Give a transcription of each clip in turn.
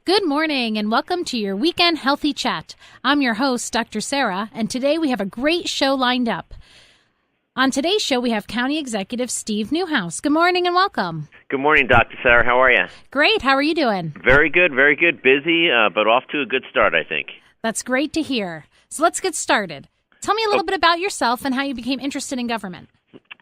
Good morning and welcome to your weekend healthy chat. I'm your host, Dr. Sara, and today we have a great show lined up. On today's show, we have County Executive Steve Neuhaus. Good morning and welcome. Good morning, Dr. Sara. How are you? Great. How are you doing? Very good, very good. Busy, but off to a good start, I think. That's great to hear. So let's get started. Tell me a little bit about yourself and how you became interested in government.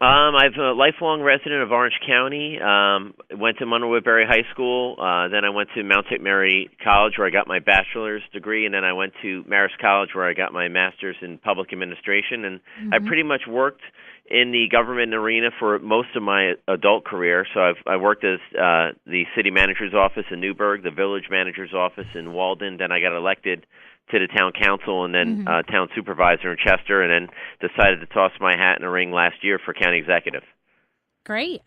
I'm a lifelong resident of Orange County. Went to Monroe-Woodbury High School. Then I went to Mount St. Mary College, where I got my bachelor's degree, and then I went to Marist College, where I got my master's in public administration. And I pretty much worked in the government arena for most of my adult career. So I worked as the city manager's office in Newburgh, the village manager's office in Walden. Then I got elected to the town council and then town supervisor in Chester, and then decided to toss my hat in the ring last year for county executive. Great.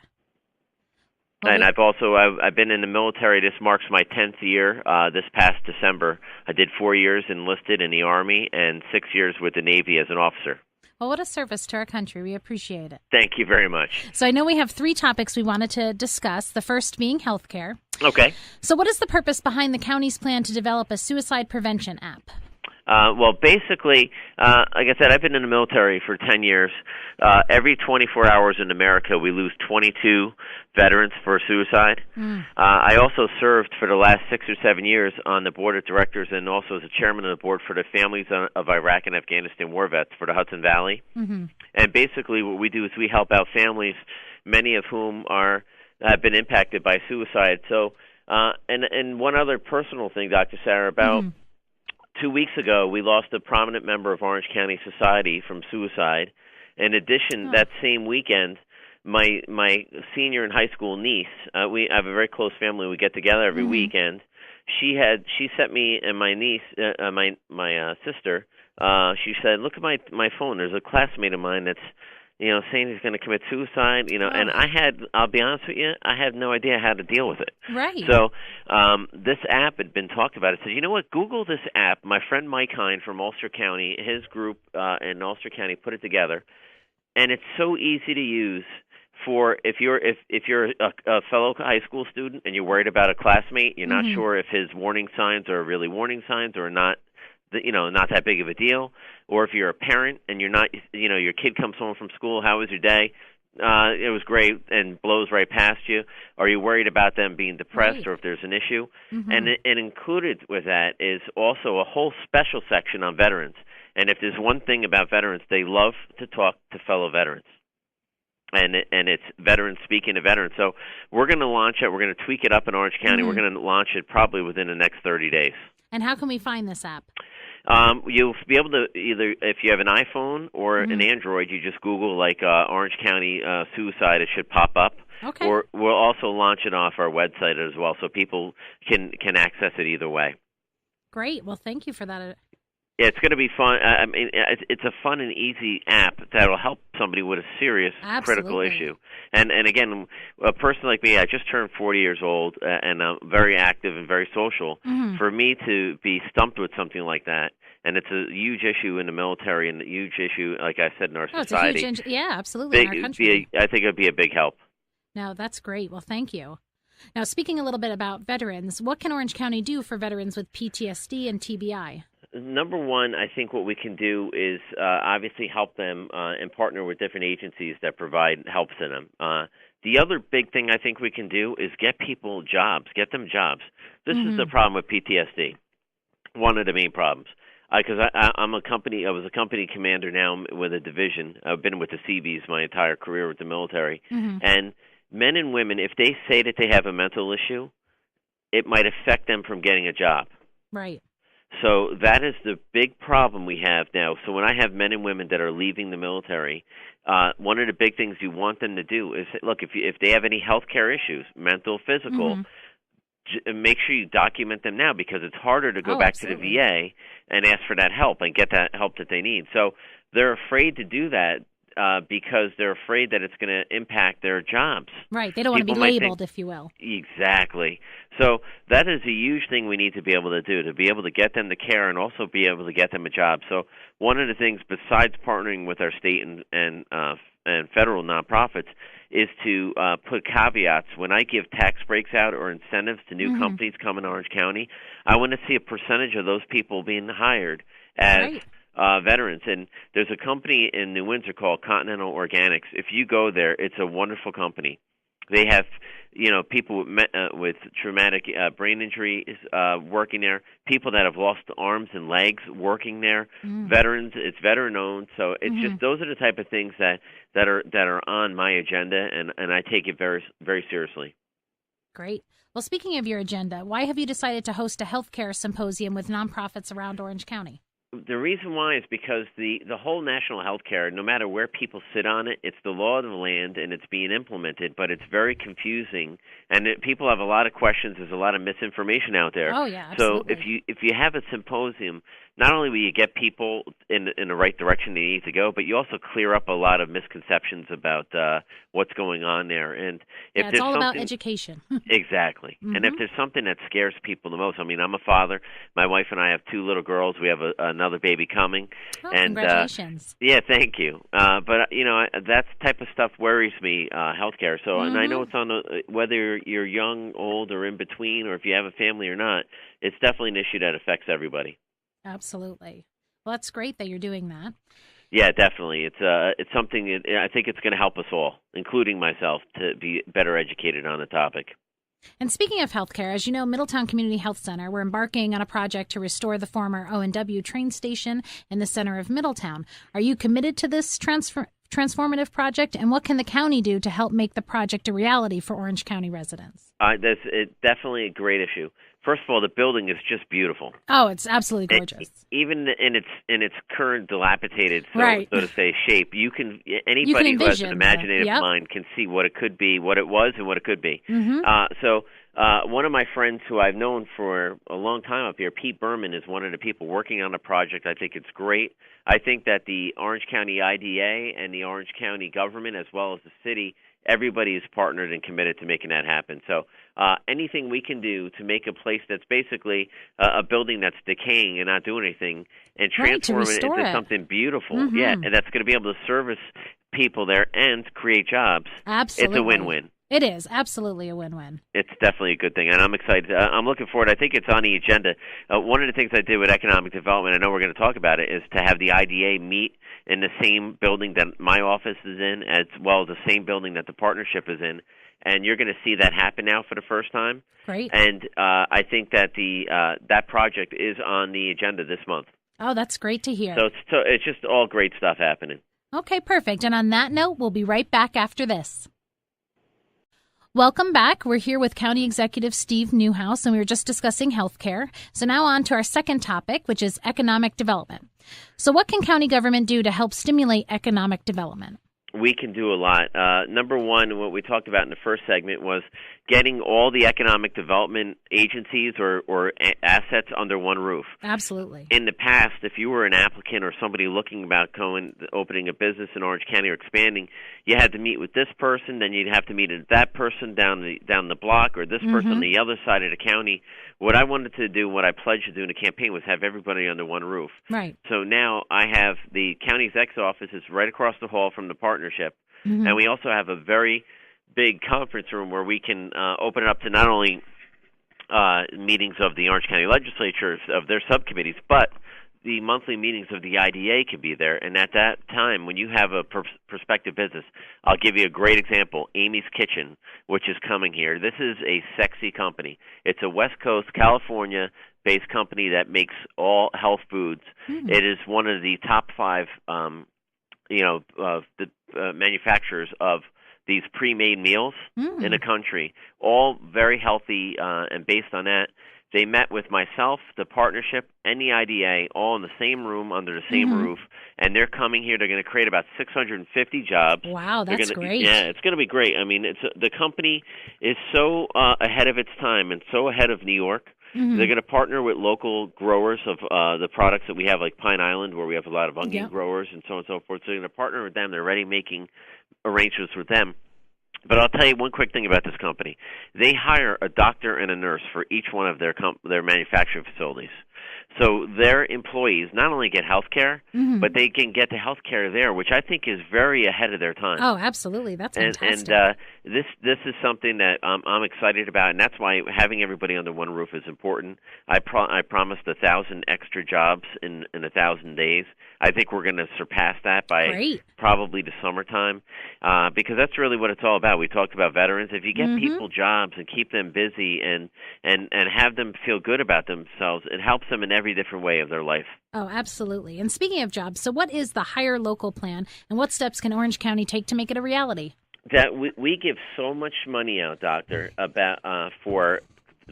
Well, and I've been in the military. This marks my 10th year. This past December, I did 4 years enlisted in the Army and 6 years with the Navy as an officer. Well, what a service to our country. We appreciate it. Thank you very much. So I know we have 3 topics we wanted to discuss, the first being healthcare. Okay. So what is the purpose behind the county's plan to develop a suicide prevention app? Well, basically, like I said, I've been in the military for 10 years. Every 24 hours in America, we lose 22 veterans for suicide. I also served for the last 6 or 7 years on the board of directors and also as a chairman of the board for the families of Iraq and Afghanistan war vets for the Hudson Valley. And basically what we do is we help out families, many of whom have been impacted by suicide. So, and one other personal thing, Dr. Sara, about 2 weeks ago, we lost a prominent member of Orange County society from suicide. In addition, that same weekend, my senior in high school niece, we have a very close family. We get together every weekend. She sent me and my niece, my sister. She said, "Look at my phone. There's a classmate of mine that's, saying he's going to commit suicide." And I'll be honest with you, I had no idea how to deal with it. Right. So this app had been talked about. I said, you know what? Google this app. My friend Mike Hine from Ulster County, his group in Ulster County put it together, and it's so easy to use. For if you're a fellow high school student and you're worried about a classmate, you're not sure if his warning signs are really warning signs or not, not that big of a deal. Or if you're a parent and you're not, your kid comes home from school, how was your day? It was great, and blows right past you. Are you worried about them being depressed or if there's an issue? And included with that is also a whole special section on veterans. And if there's one thing about veterans, they love to talk to fellow veterans. And it's veterans speaking to veterans. So we're going to launch it. We're going to tweak it up in Orange County. We're going to launch it probably within the next 30 days. And how can we find this app? You'll be able to either, if you have an iPhone or an Android, you just Google Orange County suicide. It should pop up. Okay. Or we'll also launch it off our website as well, so people can access it either way. Great. Well, thank you for that. Yeah, it's going to be fun. I mean, it's a fun and easy app that will help somebody with a serious critical issue. And again, a person like me, I just turned 40 years old, and I'm very active and very social. For me to be stumped with something like that, and it's a huge issue in the military and a huge issue, like I said, in our society. It's a huge absolutely, in our country. I think it would be a big help. No, that's great. Well, thank you. Now, speaking a little bit about veterans, what can Orange County do for veterans with PTSD and TBI? Number one, I think what we can do is obviously help them and partner with different agencies that provide help to them. The other big thing I think we can do is get people jobs, get them jobs. This is the problem with PTSD, one of the main problems. Because I was a company commander now with a division. I've been with the Seabees my entire career with the military. And men and women, if they say that they have a mental issue, it might affect them from getting a job. Right. So that is the big problem we have now. So when I have men and women that are leaving the military, one of the big things you want them to do is, look, if they have any health care issues, mental, physical, make sure you document them now, because it's harder to go back to the VA and ask for that help and get that help that they need. So they're afraid to do that because they're afraid that it's going to impact their jobs. Right. They don't want to be labeled, if you will. Exactly. So that is a huge thing we need to be able to do, to be able to get them the care and also be able to get them a job. So one of the things, besides partnering with our state and federal nonprofits, is to put caveats. When I give tax breaks out or incentives to new companies coming to Orange County, I want to see a percentage of those people being hired as veterans. And there's a company in New Windsor called Continental Organics. If you go there, it's a wonderful company. They have, people with traumatic brain injuries working there, people that have lost arms and legs working there, veterans. It's veteran-owned, so it's just those are the type of things that are on my agenda, and I take it very, very seriously. Great. Well, speaking of your agenda, why have you decided to host a healthcare symposium with nonprofits around Orange County? The reason why is because the whole national health care, no matter where people sit on it, it's the law of the land and it's being implemented, but it's very confusing, and people have a lot of questions. There's a lot of misinformation out there. Oh, yeah, absolutely. So if you have a symposium, not only will you get people in the right direction they need to go, but you also clear up a lot of misconceptions about what's going on there. And if it's all about education. Exactly. And if there's something that scares people the most, I mean, I'm a father. My wife and I have 2 little girls. We have another baby coming. Oh, and congratulations. Yeah, thank you. But that type of stuff worries me, healthcare. So, and I know it's on whether you're young, old, or in between, or if you have a family or not, it's definitely an issue that affects everybody. Absolutely. Well, that's great that you're doing that. Yeah, definitely. It's something that I think it's going to help us all, including myself, to be better educated on the topic. And speaking of healthcare, as you know, Middletown Community Health Center, we're embarking on a project to restore the former O&W train station in the center of Middletown. Are you committed to this transformative project, and what can the county do to help make the project a reality for Orange County residents? That's definitely a great issue. First of all, the building is just beautiful. Oh, it's absolutely gorgeous. Even in its current dilapidated, so to say, shape, anybody who has an imaginative mind can see what it could be, what it was, and what it could be. So one of my friends who I've known for a long time up here, Pete Berman, is one of the people working on the project. I think it's great. I think that the Orange County IDA and the Orange County government, as well as the city, everybody is partnered and committed to making that happen. So anything we can do to make a place that's basically a building that's decaying and not doing anything and transform it into something beautiful, and that's going to be able to service people there and create jobs. Absolutely. It's a win-win. It is absolutely a win-win. It's definitely a good thing, and I'm excited. I'm looking forward. I think it's on the agenda. One of the things I did with economic development, I know we're going to talk about it, is to have the IDA meet in the same building that my office is in, as well as the same building that the partnership is in. And you're going to see that happen now for the first time. Great. And I think that that project is on the agenda this month. Oh, that's great to hear. So it's just all great stuff happening. Okay, perfect. And on that note, we'll be right back after this. Welcome back. We're here with County Executive Steve Neuhaus, and we were just discussing healthcare. So now on to our second topic, which is economic development. So what can county government do to help stimulate economic development? We can do a lot. Number one, what we talked about in the first segment was getting all the economic development agencies or assets under one roof. Absolutely. In the past, if you were an applicant or somebody looking about opening a business in Orange County or expanding, you had to meet with this person, then you'd have to meet with that person down the block, or this person on the other side of the county. What I wanted to do, what I pledged to do in the campaign, was have everybody under one roof. Right. So now I have the county exec's office is right across the hall from the partnership, and we also have a very big conference room where we can open it up to not only meetings of the Orange County legislatures, of their subcommittees, but the monthly meetings of the IDA can be there. And at that time, when you have a prospective business, I'll give you a great example, Amy's Kitchen, which is coming here. This is a sexy company. It's a West Coast, California-based company that makes all health foods. It is one of the top 5 manufacturers of these pre-made meals in the country, all very healthy, and based on that, they met with myself, the partnership, and the IDA, all in the same room, under the same roof, and they're coming here. They're going to create about 650 jobs. Wow, that's great. Yeah, it's going to be great. I mean, the company is so ahead of its time and so ahead of New York. They're going to partner with local growers of the products that we have, like Pine Island, where we have a lot of onion growers and so on and so forth. So they're going to partner with them. They're already making arrangements with them. But I'll tell you one quick thing about this company. They hire a doctor and a nurse for each one of their manufacturing facilities. So their employees not only get health care, but they can get the health care there, which I think is very ahead of their time. Oh, absolutely. That's fantastic. And this is something that I'm excited about, and that's why having everybody under one roof is important. I promised 1,000 extra jobs in 1,000 days. I think we're going to surpass that by probably the summertime, because that's really what it's all about. We talked about veterans. If you get people jobs and keep them busy and have them feel good about themselves, it helps them in every different way of their life. Oh, absolutely. And speaking of jobs, so what is the Hire Local plan, and what steps can Orange County take to make it a reality? That we give so much money out, Doctor, about for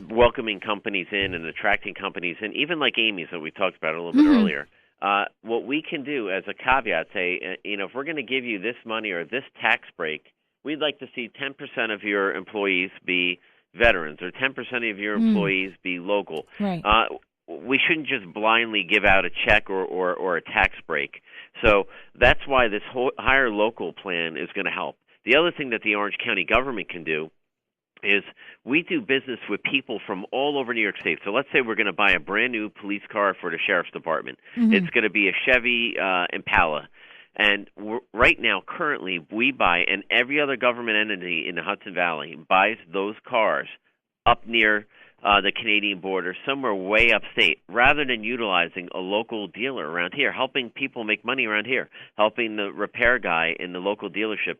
welcoming companies in and attracting companies in, even like Amy's that we talked about a little bit earlier. What we can do as a caveat, say, if we're going to give you this money or this tax break, we'd like to see 10% of your employees be veterans or 10% of your employees be local. Right. We shouldn't just blindly give out a check or a tax break. So that's why this whole Hire Local plan is going to help. The other thing that the Orange County government can do is we do business with people from all over New York State. So let's say we're going to buy a brand new police car for the sheriff's department. It's going to be a Chevy Impala. And right now, currently, we buy, and every other government entity in the Hudson Valley buys those cars up near the Canadian border, somewhere way upstate, rather than utilizing a local dealer around here, helping people make money around here, helping the repair guy in the local dealership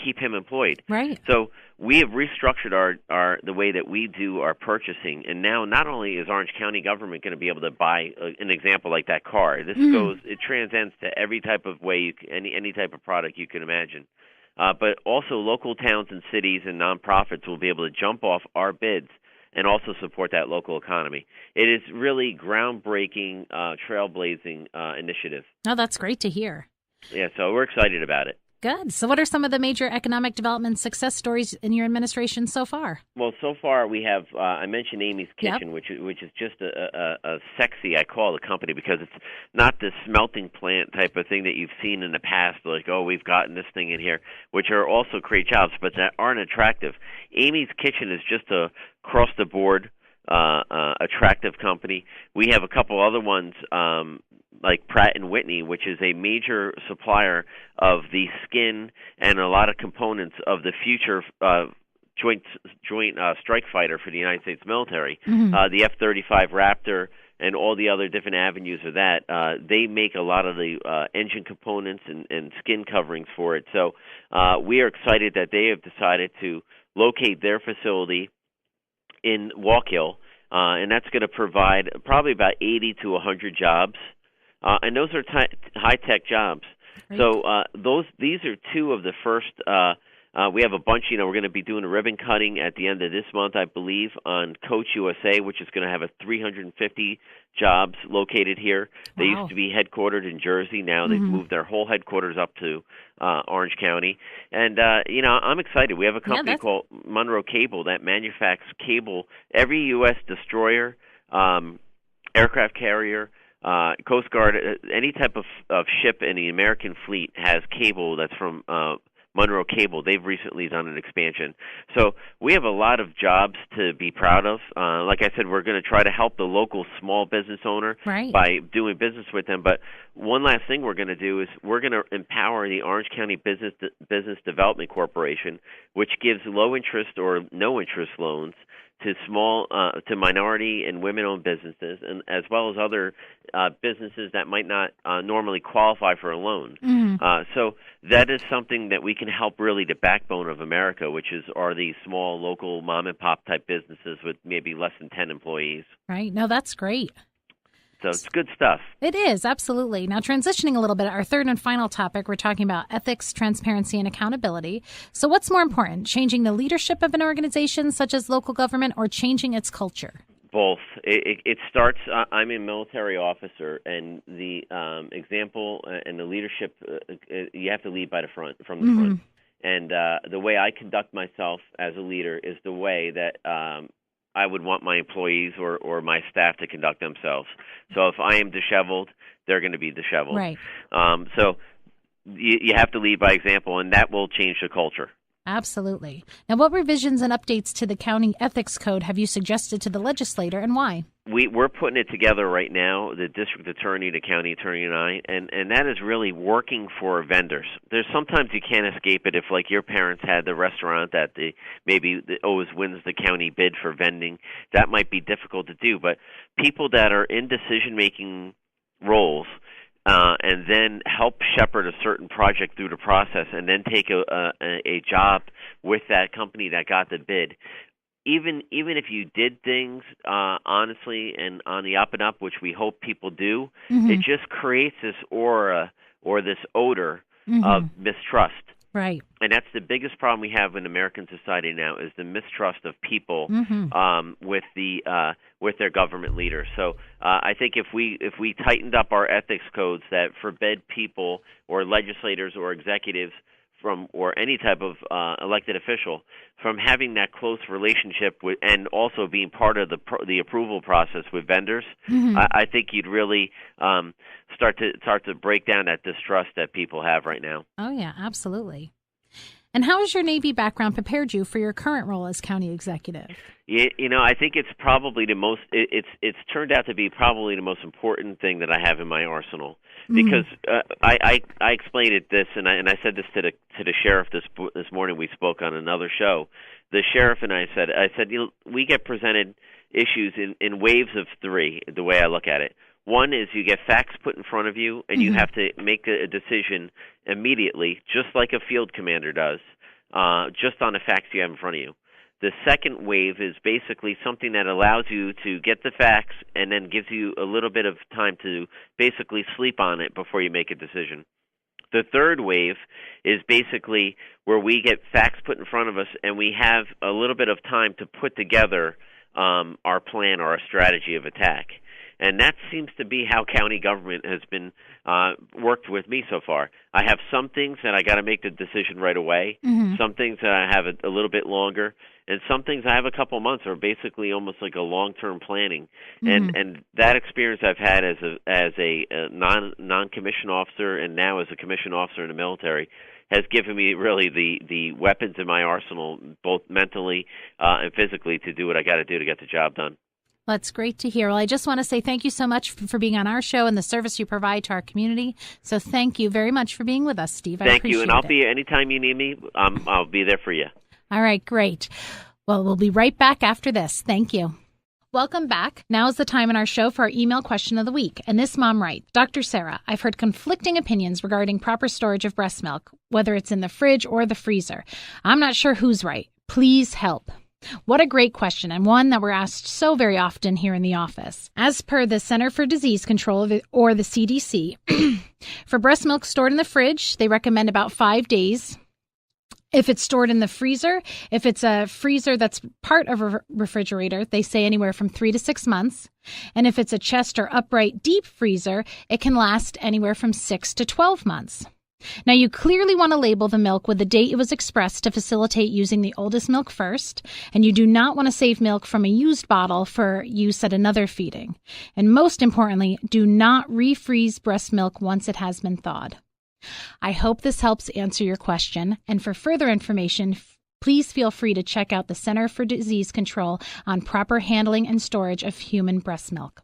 keep him employed. Right. So we have restructured the way that we do our purchasing, and now not only is Orange County government going to be able to buy an example like that car, this it transcends to every type of way any type of product you can imagine. But also local towns and cities and nonprofits will be able to jump off our bids and also support that local economy. It is really groundbreaking, trailblazing initiative. Oh, that's great to hear. Yeah, so we're excited about it. Good. So what are some of the major economic development success stories in your administration so far? Well, so far we have, I mentioned Amy's Kitchen, which is just a sexy, I call the company, because it's not this smelting plant type of thing that you've seen in the past, like, oh, we've gotten this thing in here, which are also great jobs, but that aren't attractive. Amy's Kitchen is just a across-the-board attractive company. We have a couple other ones, like Pratt & Whitney, which is a major supplier of the skin and a lot of components of the future joint strike fighter for the United States military, the F-35 Raptor and all the other different avenues of that. They make a lot of the engine components and skin coverings for it. So we are excited that they have decided to locate their facility in Walk Hill, and that's going to provide probably about 80 to 100 jobs. And those are high-tech jobs. Right. So these are two of the first. We have a bunch. We're going to be doing a ribbon cutting at the end of this month, I believe, on Coach USA, which is going to have 350 jobs located here. They used to be headquartered in Jersey. Now they've moved their whole headquarters up to Orange County. And, I'm excited. We have a company called Monroe Cable that manufactures cable. Every U.S. destroyer, aircraft carrier, Coast Guard, any type of ship in the American fleet has cable that's from Monroe Cable. They've recently done an expansion. So we have a lot of jobs to be proud of. Like I said, we're going to try to help the local small business owner by doing business with them. But one last thing we're going to do is we're going to empower the Orange County Business Development Corporation, which gives low interest or no interest loans to minority and women-owned businesses, and as well as other businesses that might not normally qualify for a loan. So that is something that we can help really the backbone of America, which are these small local mom-and-pop type businesses with maybe less than 10 employees. Right. No, that's great. So it's good stuff. It is, absolutely. Now, transitioning a little bit, our third and final topic, we're talking about ethics, transparency, and accountability. So what's more important, changing the leadership of an organization such as local government or changing its culture? Both. It starts, I'm a military officer, and the example and the leadership, you have to lead by from the front. And the way I conduct myself as a leader is the way that I would want my employees or my staff to conduct themselves. So if I am disheveled, they're going to be disheveled. Right. So you have to lead by example, and that will change the culture. Absolutely. Now, what revisions and updates to the county ethics code have you suggested to the legislator, and why? we're putting it together right now, the district attorney, the county attorney, and I, and that is really working for vendors. There's sometimes you can't escape it. If like your parents had the restaurant that maybe always wins the county bid for vending, that might be difficult to do. But people that are in decision-making roles and then help shepherd a certain project through the process, and then take a job with that company that got the bid. Even if you did things honestly and on the up and up, which we hope people do, it just creates this aura or this odor of mistrust. Right. And that's the biggest problem we have in American society now, is the mistrust of people with their government leaders. So I think if we tightened up our ethics codes that forbid people or legislators or executives or any type of elected official from having that close relationship with, and also being part of the approval process with vendors, I think you'd really start to break down that distrust that people have right now. Oh yeah, absolutely. And how has your Navy background prepared you for your current role as county executive? I think it's probably the most. It's turned out to be probably the most important thing that I have in my arsenal, because I explained it this, and I said this to the sheriff this morning. We spoke on another show. The sheriff and I said we get presented issues in waves of three. The way I look at it. One is you get facts put in front of you, and you have to make a decision immediately, just like a field commander does, just on the facts you have in front of you. The second wave is basically something that allows you to get the facts and then gives you a little bit of time to basically sleep on it before you make a decision. The third wave is basically where we get facts put in front of us, and we have a little bit of time to put together our plan or our strategy of attack. And that seems to be how county government has been worked with me so far. I have some things that I got to make the decision right away, some things that I have a little bit longer, and some things I have a couple months, or basically almost like a long-term planning. And that experience I've had as a non-commissioned officer, and now as a commissioned officer in the military, has given me really the weapons in my arsenal, both mentally and physically, to do what I got to do to get the job done. That's great to hear. Well, I just want to say thank you so much for being on our show and the service you provide to our community. So thank you very much for being with us, Steve. I appreciate it. Thank you, and I'll be anytime you need me. I'll be there for you. All right, great. Well, we'll be right back after this. Thank you. Welcome back. Now is the time in our show for our email question of the week. And this mom writes, Dr. Sarah, I've heard conflicting opinions regarding proper storage of breast milk, whether it's in the fridge or the freezer. I'm not sure who's right. Please help. What a great question, and one that we're asked so very often here in the office. As per the Center for Disease Control, or the CDC, for breast milk stored in the fridge, they recommend about 5 days. If it's stored in the freezer, if it's a freezer that's part of a refrigerator, they say anywhere from 3 to 6 months. And if it's a chest or upright deep freezer, it can last anywhere from 6 to 12 months. Now, you clearly want to label the milk with the date it was expressed to facilitate using the oldest milk first, and you do not want to save milk from a used bottle for use at another feeding. And most importantly, do not refreeze breast milk once it has been thawed. I hope this helps answer your question, and for further information, please feel free to check out the Center for Disease Control on proper handling and storage of human breast milk.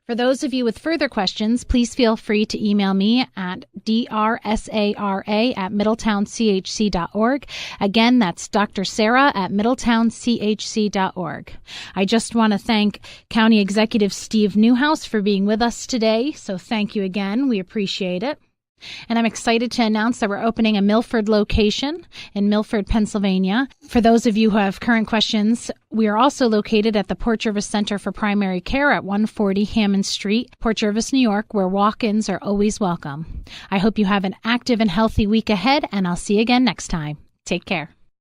For those of you with further questions, please feel free to email me at drsara@middletownchc.org. Again, that's Dr. Sara at middletownchc.org. I just want to thank County Executive Steve Neuhaus for being with us today, so thank you again. We appreciate it. And I'm excited to announce that we're opening a Milford location in Milford, Pennsylvania. For those of you who have current questions, we are also located at the Port Jervis Center for Primary Care at 140 Hammond Street, Port Jervis, New York, where walk-ins are always welcome. I hope you have an active and healthy week ahead, and I'll see you again next time. Take care.